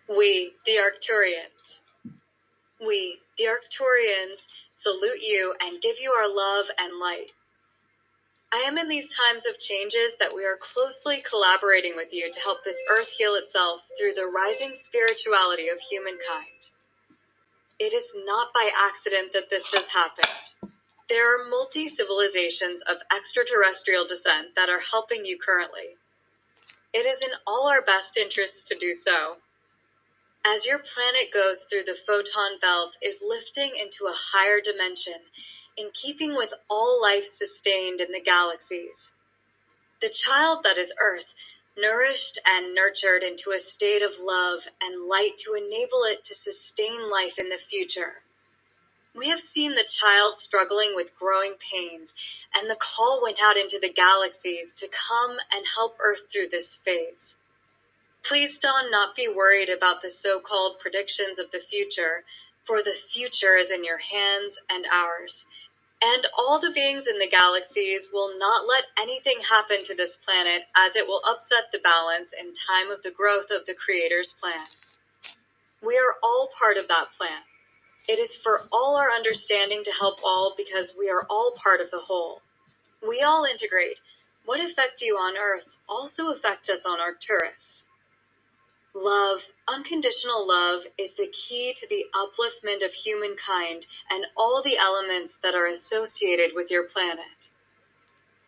We, the Arcturians. We, the Arcturians, salute you and give you our love and light. I am in these times of changes that we are closely collaborating with you to help this earth heal itself through the rising spirituality of humankind. It is not by accident that this has happened. There are multi-civilizations of extraterrestrial descent that are helping you currently. It is in all our best interests to do so. As your planet goes through the photon belt is lifting into a higher dimension, in keeping with all life sustained in the galaxies. The child that is Earth, nourished and nurtured into a state of love and light to enable it to sustain life in the future. We have seen the child struggling with growing pains, and the call went out into the galaxies to come and help Earth through this phase. Please do not be worried about the so-called predictions of the future, for the future is in your hands and ours. And all the beings in the galaxies will not let anything happen to this planet, as it will upset the balance in time of the growth of the Creator's plan. We are all part of that plan. It is for all our understanding to help all, because we are all part of the whole. We all integrate. What affect you on Earth also affect us on Arcturus. Love, unconditional love, is the key to the upliftment of humankind and all the elements that are associated with your planet.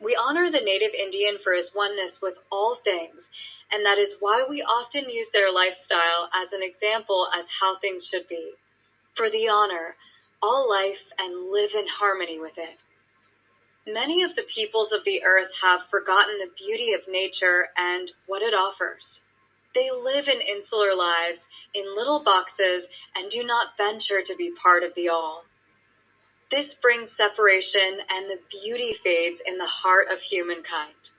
We honor the native Indian for his oneness with all things, and that is why we often use their lifestyle as an example as how things should be. For the honor all life and live in harmony with it. Many of the peoples of the earth have forgotten the beauty of nature and what it offers. They live in insular lives, in little boxes, and do not venture to be part of the all. This brings separation, and the beauty fades in the heart of humankind.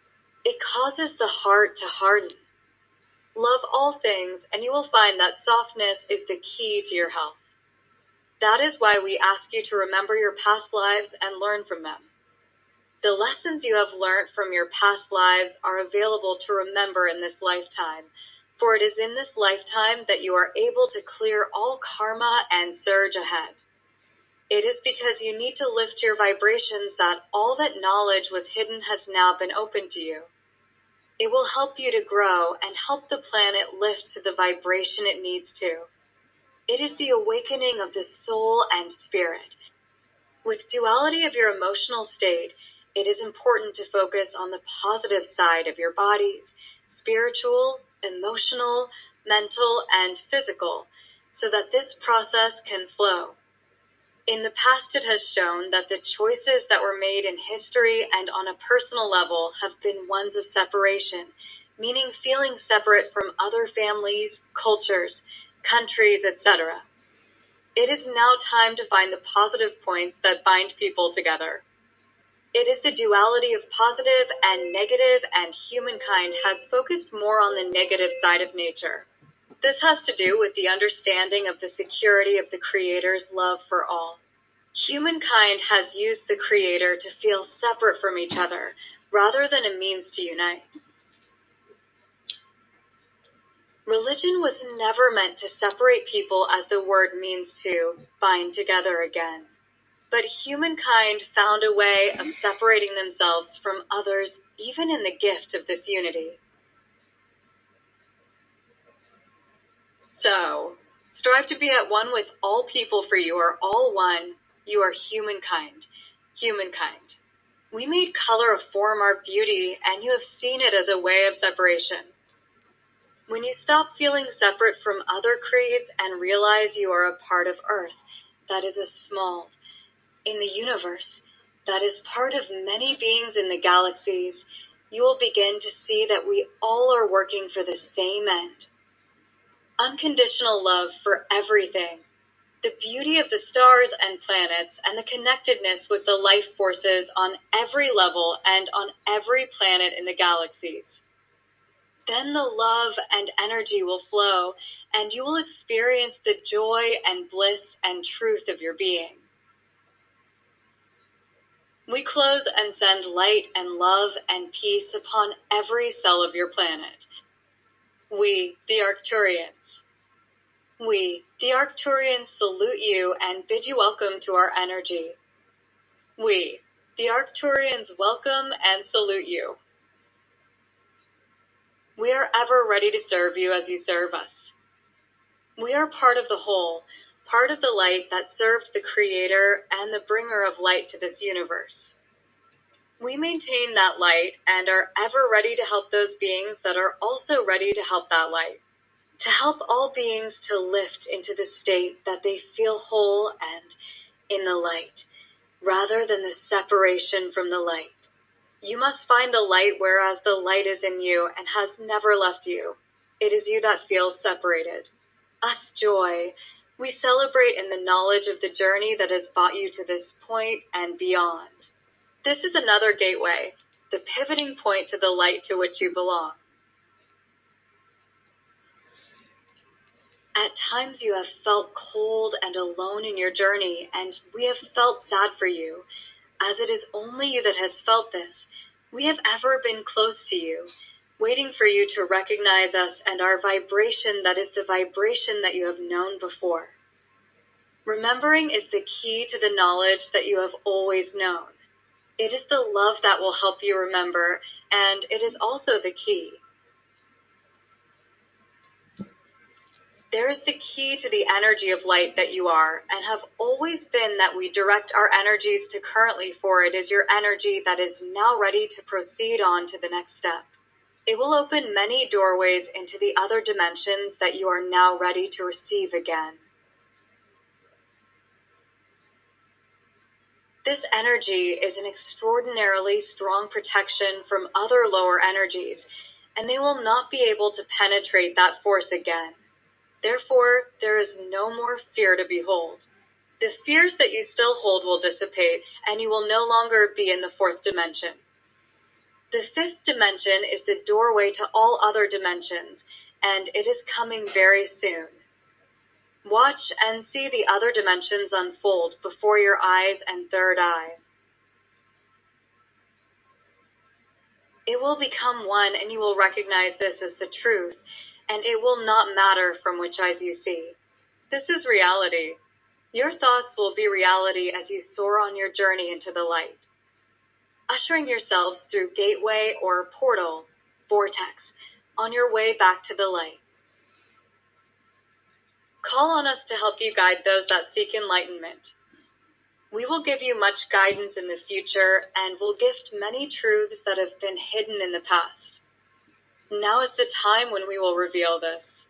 It causes the heart to harden. Love all things, and you will find that softness is the key to your health. That is why we ask you to remember your past lives and learn from them. The lessons you have learned from your past lives are available to remember in this lifetime, for it is in this lifetime that you are able to clear all karma and surge ahead. It is because you need to lift your vibrations that all that knowledge was hidden has now been opened to you. It will help you to grow and help the planet lift to the vibration it needs to. It is the awakening of the soul and spirit. With duality of your emotional state, it is important to focus on the positive side of your bodies, spiritual, emotional, mental, and physical, so that this process can flow. In the past, it has shown that the choices that were made in history and on a personal level have been ones of separation, meaning feeling separate from other families, cultures, countries, etc. It is now time to find the positive points that bind people together. It is the duality of positive and negative, and humankind has focused more on the negative side of nature. This has to do with the understanding of the security of the Creator's love for all. Humankind has used the Creator to feel separate from each other, rather than a means to unite. Religion was never meant to separate people, as the word means to bind together again. But humankind found a way of separating themselves from others, even in the gift of this unity. So, strive to be at one with all people, for you are all one. You are humankind. Humankind. We made color form our beauty, and you have seen it as a way of separation. When you stop feeling separate from other creeds and realize you are a part of Earth, that is a small, in the universe, that is part of many beings in the galaxies, you will begin to see that we all are working for the same end. Unconditional love for everything. The beauty of the stars and planets, and the connectedness with the life forces on every level and on every planet in the galaxies. Then the love and energy will flow, and you will experience the joy and bliss and truth of your being. We close and send light and love and peace upon every cell of your planet. We, the Arcturians. We, the Arcturians, salute you and bid you welcome to our energy. We, the Arcturians, welcome and salute you. We are ever ready to serve you as you serve us. We are part of the whole, part of the light that served the Creator and the bringer of light to this universe. We maintain that light and are ever ready to help those beings that are also ready to help that light. To help all beings to lift into the state that they feel whole and in the light, rather than the separation from the light. You must find the light whereas the light is in you and has never left you. It is you that feels separated. Us joy. We celebrate in the knowledge of the journey that has brought you to this point and beyond. This is another gateway, the pivoting point to the light to which you belong. At times you have felt cold and alone in your journey, and we have felt sad for you, as it is only you that has felt this. We have ever been close to you, waiting for you to recognize us and our vibration that is the vibration that you have known before. Remembering is the key to the knowledge that you have always known. It is the love that will help you remember, and it is also the key. There is the key to the energy of light that you are, and have always been that we direct our energies to currently, for it is your energy that is now ready to proceed on to the next step. It will open many doorways into the other dimensions that you are now ready to receive again. This energy is an extraordinarily strong protection from other lower energies, and they will not be able to penetrate that force again. Therefore, there is no more fear to behold. The fears that you still hold will dissipate, and you will no longer be in the fourth dimension. The fifth dimension is the doorway to all other dimensions, and it is coming very soon. Watch and see the other dimensions unfold before your eyes and third eye. It will become one, and you will recognize this as the truth, and it will not matter from which eyes you see. This is reality. Your thoughts will be reality as you soar on your journey into the light. Ushering yourselves through gateway or portal, vortex, on your way back to the light. Call on us to help you guide those that seek enlightenment. We will give you much guidance in the future and will gift many truths that have been hidden in the past. Now is the time when we will reveal this.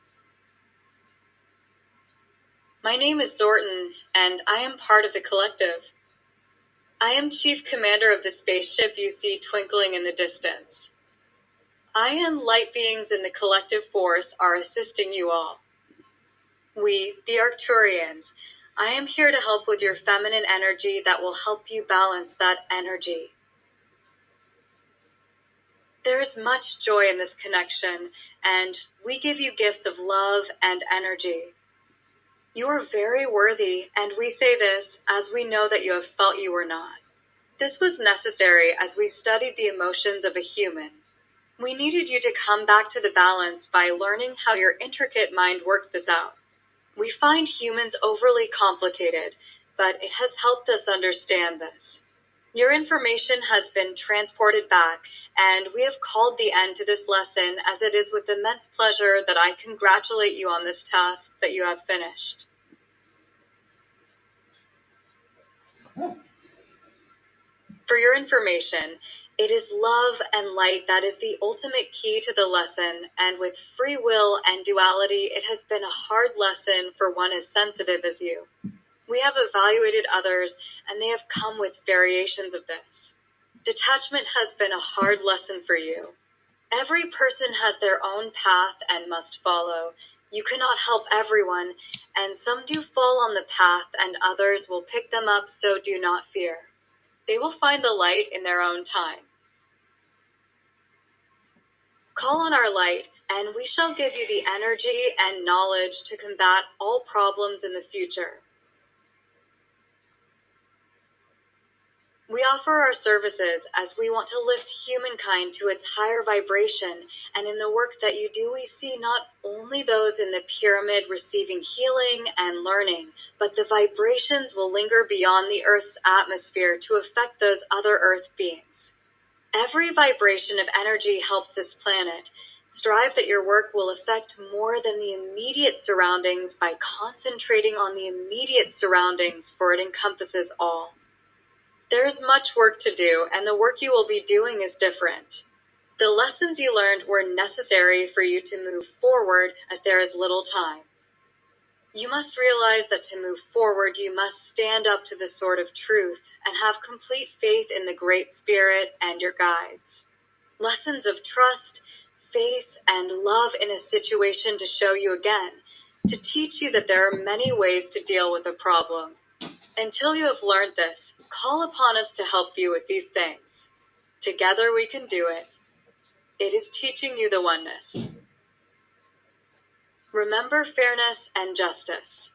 My name is Zorton, and I am part of the collective. I am Chief Commander of the spaceship you see twinkling in the distance. I am light beings in the collective force are assisting you all. We, the Arcturians, I am here to help with your feminine energy that will help you balance that energy. There is much joy in this connection, and we give you gifts of love and energy. You are very worthy, and we say this as we know that you have felt you were not. This was necessary as we studied the emotions of a human. We needed you to come back to the balance by learning how your intricate mind worked this out. We find humans overly complicated, but it has helped us understand this. Your information has been transported back, and we have called the end to this lesson as it is with immense pleasure that I congratulate you on this task that you have finished. For your information, it is love and light that is the ultimate key to the lesson, and with free will and duality, it has been a hard lesson for one as sensitive as you. We have evaluated others, and they have come with variations of this. Detachment has been a hard lesson for you. Every person has their own path and must follow. You cannot help everyone, and some do fall on the path, and others will pick them up, so do not fear. They will find the light in their own time. Call on our light, and we shall give you the energy and knowledge to combat all problems in the future. We offer our services as we want to lift humankind to its higher vibration, and in the work that you do, we see not only those in the pyramid receiving healing and learning, but the vibrations will linger beyond the Earth's atmosphere to affect those other Earth beings. Every vibration of energy helps this planet. Strive that your work will affect more than the immediate surroundings by concentrating on the immediate surroundings, for it encompasses all. There is much work to do, and the work you will be doing is different. The lessons you learned were necessary for you to move forward, as there is little time. You must realize that to move forward, you must stand up to the sword of truth and have complete faith in the Great Spirit and your guides. Lessons of trust, faith, and love in a situation to show you again, to teach you that there are many ways to deal with a problem. Until you have learned this, call upon us to help you with these things. Together we can do it. It is teaching you the oneness. Remember fairness and justice.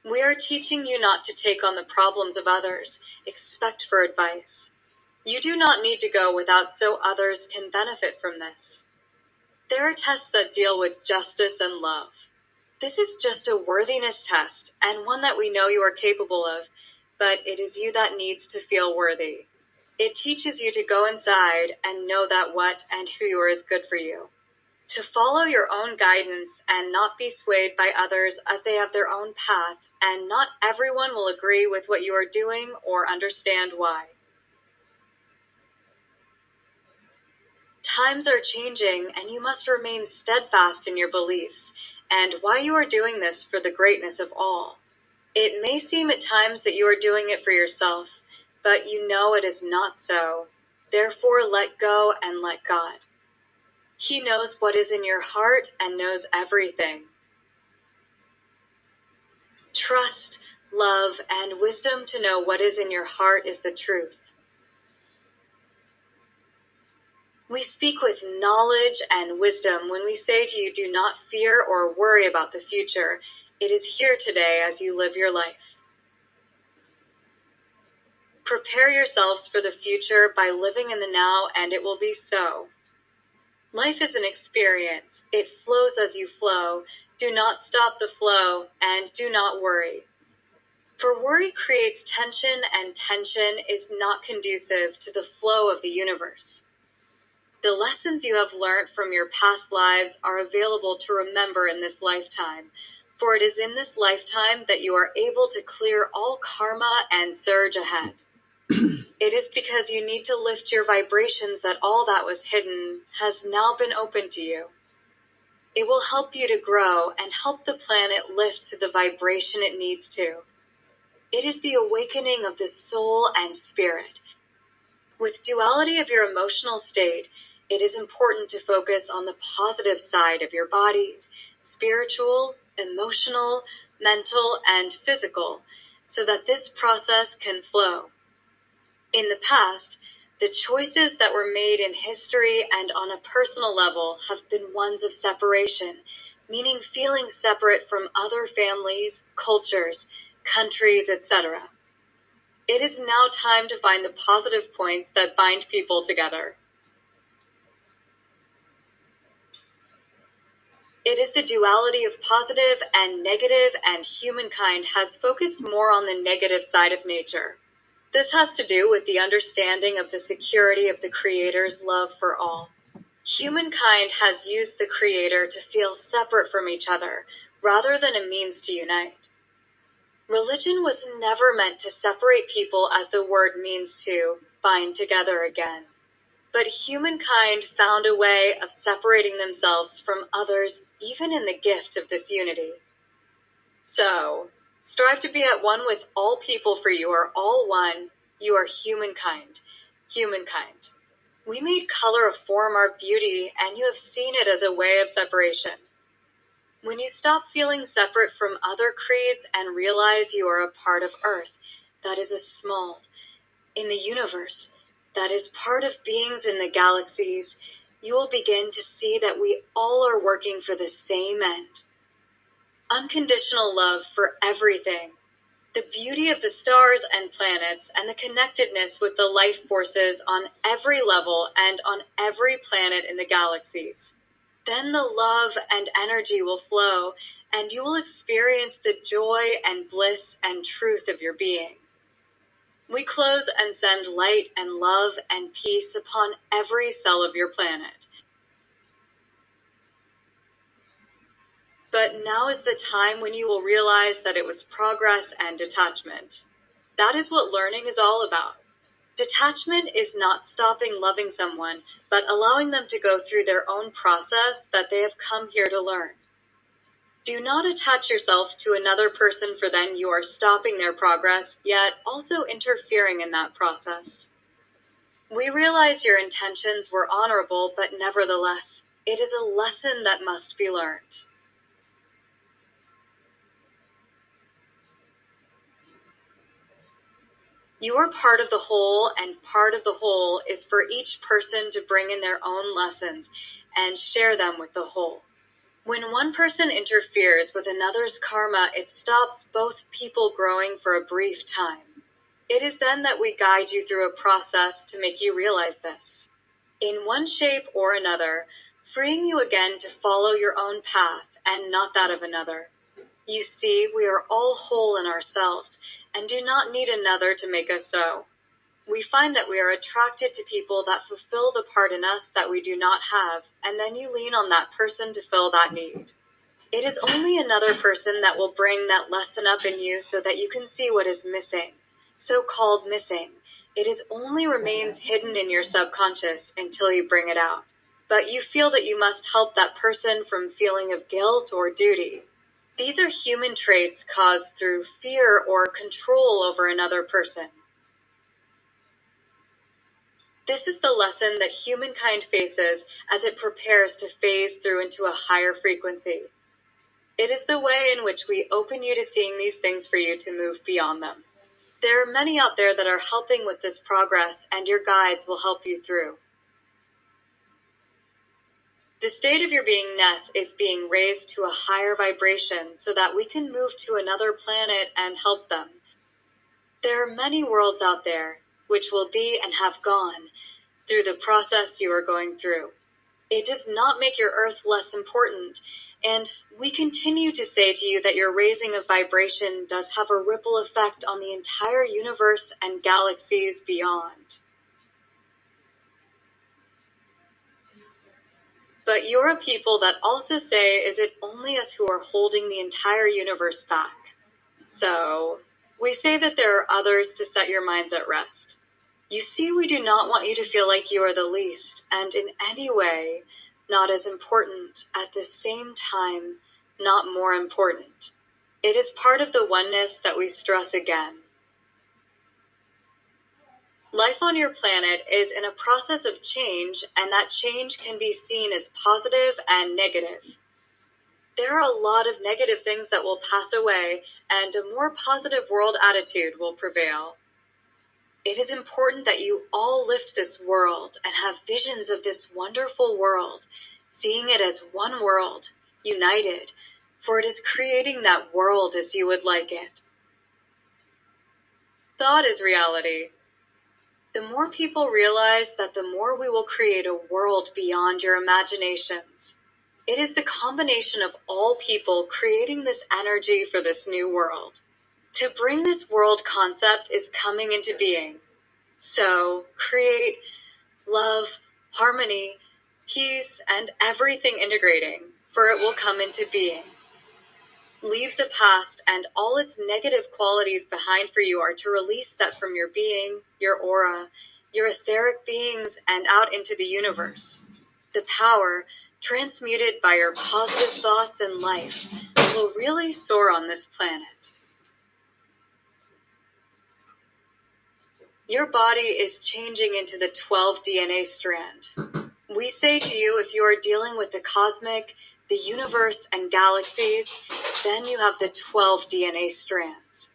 We are teaching you not to take on the problems of others. Expect for advice. You do not need to go without, so others can benefit from this. There are tests that deal with justice and love. This is just a worthiness test, and one that we know you are capable of, but it is you that needs to feel worthy. It teaches you to go inside and know that what and who you are is good for you. To follow your own guidance and not be swayed by others, as they have their own path, and not everyone will agree with what you are doing or understand why. Times are changing, and you must remain steadfast in your beliefs, and why you are doing this for the greatness of all. It may seem at times that you are doing it for yourself, but you know it is not so. Therefore, let go and let God. He knows what is in your heart and knows everything. Trust, love, and wisdom to know what is in your heart is the truth. We speak with knowledge and wisdom when we say to you, do not fear or worry about the future. It is here today as you live your life. Prepare yourselves for the future by living in the now, and it will be so. Life is an experience. It flows as you flow. Do not stop the flow, and do not worry. For worry creates tension, and tension is not conducive to the flow of the universe. The lessons you have learned from your past lives are available to remember in this lifetime, for it is in this lifetime that you are able to clear all karma and surge ahead. It is because you need to lift your vibrations that all that was hidden has now been open to you. It will help you to grow and help the planet lift to the vibration it needs to. It is the awakening of the soul and spirit. With duality of your emotional state, it is important to focus on the positive side of your bodies, spiritual, emotional, mental, and physical, so that this process can flow. In the past, the choices that were made in history and on a personal level have been ones of separation, meaning feeling separate from other families, cultures, countries, etc. It is now time to find the positive points that bind people together. It is the duality of positive and negative, and humankind has focused more on the negative side of nature. This has to do with the understanding of the security of the Creator's love for all. Humankind has used the Creator to feel separate from each other, rather than a means to unite. Religion was never meant to separate people, as the word means to bind together again. But humankind found a way of separating themselves from others, even in the gift of this unity. So, strive to be at one with all people, for you are all one. You are humankind. Humankind. We made color form our beauty, and you have seen it as a way of separation. When you stop feeling separate from other creeds and realize you are a part of Earth, that is a small, in the universe, that is part of beings in the galaxies, you will begin to see that we all are working for the same end. Unconditional love for everything. The beauty of the stars and planets and the connectedness with the life forces on every level and on every planet in the galaxies. Then the love and energy will flow, and you will experience the joy and bliss and truth of your being. We close and send light and love and peace upon every cell of your planet. But now is the time when you will realize that it was progress and detachment. That is what learning is all about. Detachment is not stopping loving someone, but allowing them to go through their own process that they have come here to learn. Do not attach yourself to another person, for then you are stopping their progress, yet also interfering in that process. We realize your intentions were honorable, but nevertheless, it is a lesson that must be learned. You are part of the whole, and part of the whole is for each person to bring in their own lessons and share them with the whole. When one person interferes with another's karma, it stops both people growing for a brief time. It is then that we guide you through a process to make you realize this, in one shape or another, freeing you again to follow your own path and not that of another. You see, we are all whole in ourselves and do not need another to make us so. We find that we are attracted to people that fulfill the part in us that we do not have, and then you lean on that person to fill that need. It is only another person that will bring that lesson up in you so that you can see what is missing. So-called missing. It is only remains hidden in your subconscious until you bring it out. But you feel that you must help that person from feeling of guilt or duty. These are human traits caused through fear or control over another person. This is the lesson that humankind faces as it prepares to phase through into a higher frequency. It is the way in which we open you to seeing these things for you to move beyond them. There are many out there that are helping with this progress, and your guides will help you through. The state of your beingness is being raised to a higher vibration so that we can move to another planet and help them. There are many worlds out there, which will be and have gone through the process you are going through. It does not make your earth less important, and we continue to say to you that your raising of vibration does have a ripple effect on the entire universe and galaxies beyond. But you're a people that also say, is it only us who are holding the entire universe back? So, we say that there are others to set your minds at rest. You see, we do not want you to feel like you are the least, and in any way, not as important, at the same time, not more important. It is part of the oneness that we stress again. Life on your planet is in a process of change, and that change can be seen as positive and negative. There are a lot of negative things that will pass away, and a more positive world attitude will prevail. It is important that you all lift this world and have visions of this wonderful world, seeing it as one world, united, for it is creating that world as you would like it. Thought is reality. The more people realize that, the more we will create a world beyond your imaginations. It is the combination of all people creating this energy for this new world. To bring this world concept is coming into being. So, create love, harmony, peace, and everything integrating, for it will come into being. Leave the past and all its negative qualities behind, for you are to release that from your being, your aura, your etheric beings, and out into the universe. The power, transmuted by your positive thoughts and life, will really soar on this planet. Your body is changing into the 12 DNA strand. We say to you, if you are dealing with the cosmic, the universe, and galaxies, then you have the 12 DNA strands.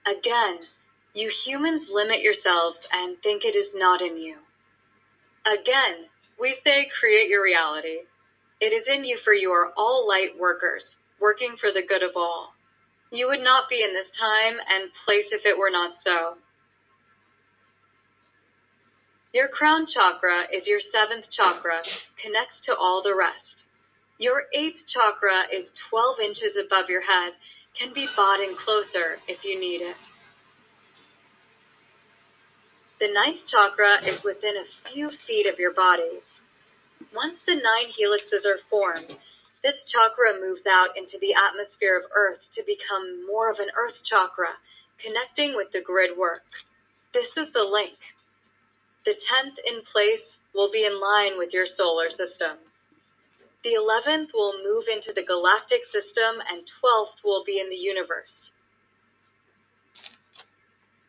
Again, you humans limit yourselves and think it is not in you. Again, we say create your reality. It is in you, for you are all light workers, working for the good of all. You would not be in this time and place if it were not so. Your crown chakra is your 7th chakra, connects to all the rest. Your 8th chakra is 12 inches above your head, can be bought in closer if you need it. The 9th chakra is within a few feet of your body. Once the 9 helixes are formed, this chakra moves out into the atmosphere of Earth to become more of an Earth chakra, connecting with the grid work. This is the link. The 10th in place will be in line with your solar system. The 11th will move into the galactic system, and 12th will be in the universe.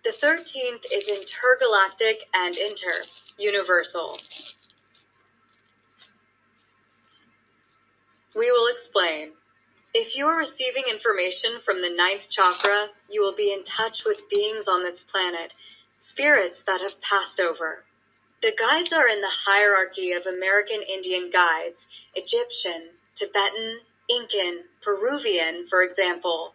The 13th is intergalactic and universal. We will explain. If you are receiving information from the 9th chakra, you will be in touch with beings on this planet, spirits that have passed over. The guides are in the hierarchy of American Indian guides, Egyptian, Tibetan, Incan, Peruvian, for example.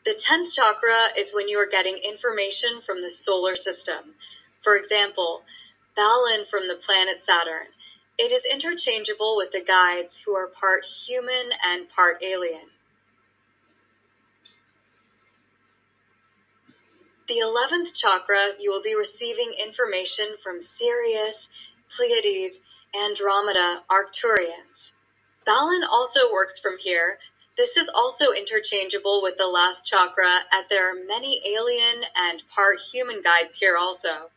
The 10th chakra is when you are getting information from the solar system. For example, Balan from the planet Saturn. It is interchangeable with the guides who are part human and part alien. The 11th chakra, you will be receiving information from Sirius, Pleiades, Andromeda, Arcturians. Balan also works from here. This is also interchangeable with the last chakra, as there are many alien and part human guides here also.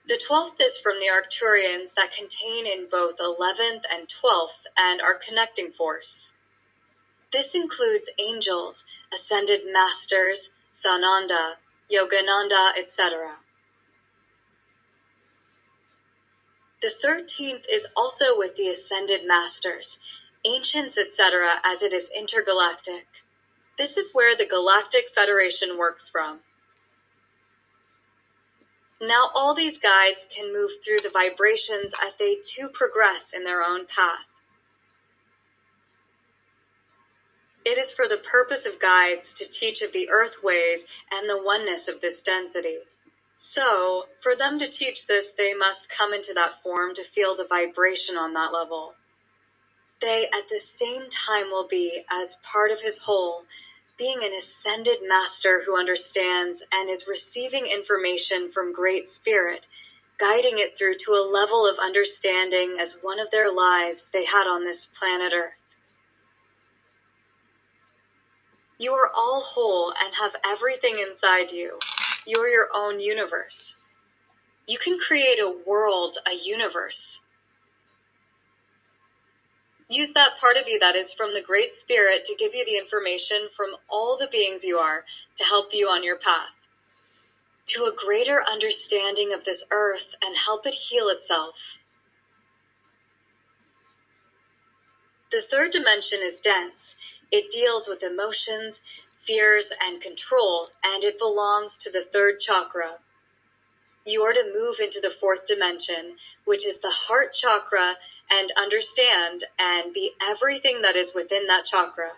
The 12th is from the Arcturians that contain in both 11th and 12th and are connecting force. This includes angels, ascended masters, Sananda, Yogananda, etc. The 13th is also with the ascended masters, ancients, etc., as it is intergalactic. This is where the Galactic Federation works from. Now all these guides can move through the vibrations as they too progress in their own path. It is for the purpose of guides to teach of the earth ways and the oneness of this density. So, for them to teach this, they must come into that form to feel the vibration on that level. They at the same time will be, as part of his whole, being an ascended master who understands and is receiving information from Great Spirit, guiding it through to a level of understanding as one of their lives they had on this planet Earth. You are all whole and have everything inside you. You are your own universe. You can create a world, a universe. Use that part of you that is from the Great Spirit to give you the information from all the beings you are to help you on your path to a greater understanding of this earth and help it heal itself. The 3rd dimension is dense. It deals with emotions, fears, and control, and it belongs to the 3rd chakra. You are to move into the 4th dimension, which is the heart chakra, and understand and be everything that is within that chakra.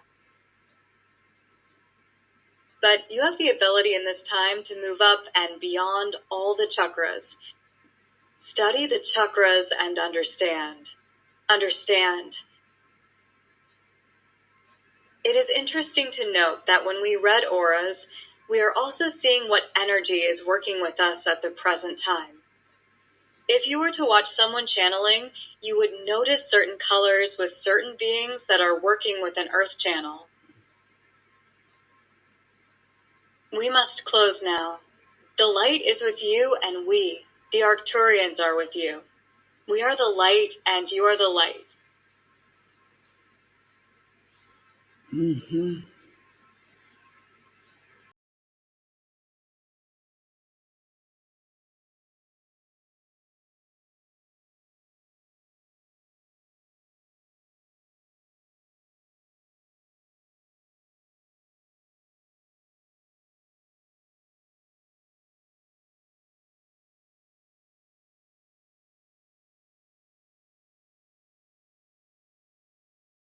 But you have the ability in this time to move up and beyond all the chakras. Study the chakras and understand. Understand. It is interesting to note that when we read auras, we are also seeing what energy is working with us at the present time. If you were to watch someone channeling, you would notice certain colors with certain beings that are working with an earth channel. We must close now. The light is with you, and we, the Arcturians, are with you. We are the light, and you are the light.